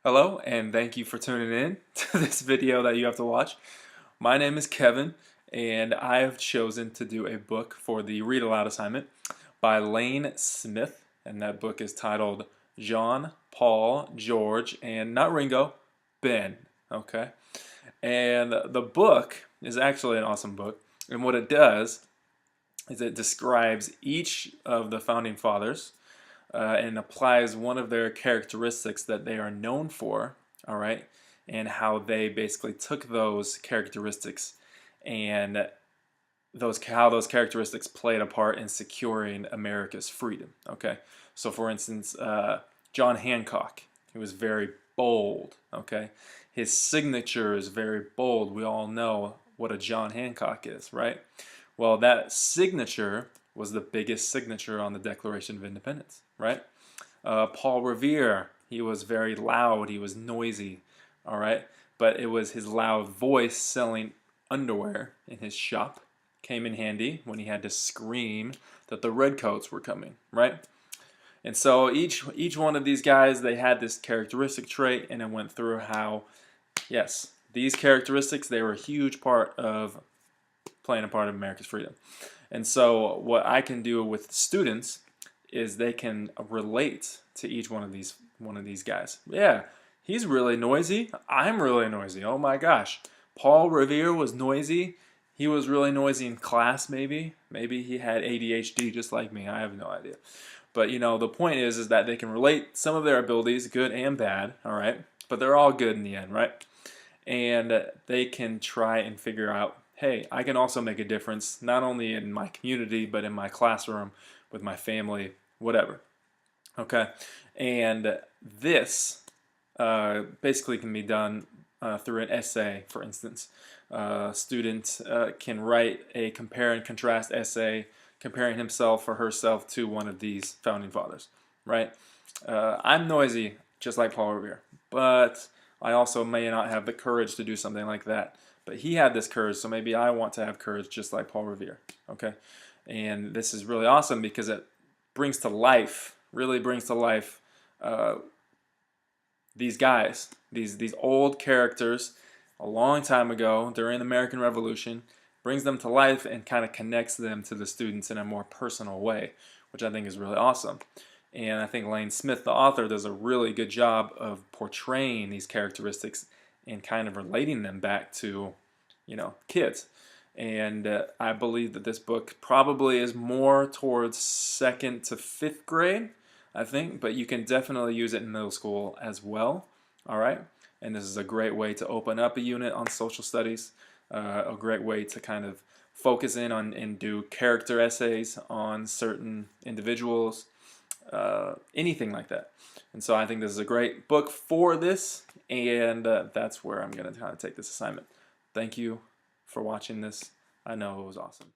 Hello, and thank you for tuning in to this video that you have to watch. My name is Kevin, and I have chosen to do a book for the Read Aloud assignment by Lane Smith, and that book is titled John, Paul, George, and not Ringo, Ben. Okay? And the book is actually an awesome book, and what it does is it describes each of the founding fathers and applies one of their characteristics that they are known for, all right, and how they basically took those characteristics and how those characteristics played a part in securing America's freedom. Okay, so for instance, John Hancock, he was very bold. Okay, his signature is very bold. We all know what a John Hancock is, right? Well, that signature was the biggest signature on the Declaration of Independence, right? Paul Revere, he was very loud, he was noisy, all right? But it was his loud voice selling underwear in his shop came in handy when he had to scream that the redcoats were coming, right? And so each one of these guys, they had this characteristic trait, and it went through how, yes, these characteristics, they were a huge part of playing a part of America's freedom. And so what I can do with students is they can relate to each one of these guys. Yeah, he's really noisy. I'm really noisy. Oh my gosh. Paul Revere was noisy. He was really noisy in class maybe. Maybe he had ADHD just like me. I have no idea. But you know, the point is that they can relate some of their abilities, good and bad, all right? But they're all good in the end, right? And they can try and figure out, hey, I can also make a difference not only in my community but in my classroom, with my family, whatever. Okay, and this basically can be done through an essay. For instance, a student can write a compare and contrast essay comparing himself or herself to one of these founding fathers, right? I'm noisy, just like Paul Revere, but I also may not have the courage to do something like that. But he had this courage, so maybe I want to have courage just like Paul Revere, okay? And this is really awesome because it brings to life, really brings to life uh, these guys, these old characters a long time ago during the American Revolution, brings them to life and kind of connects them to the students in a more personal way, which I think is really awesome. And I think Lane Smith, the author, does a really good job of portraying these characteristics and kind of relating them back to, you know, kids. And I believe that this book probably is more towards 2nd to 5th grade, I think, but you can definitely use it in middle school as well, all right? And this is a great way to open up a unit on social studies, a great way to kind of focus in on and do character essays on certain individuals, anything like that. And so I think this is a great book for this, and that's where I'm going to kind of take this assignment. Thank you for watching this. I know it was awesome.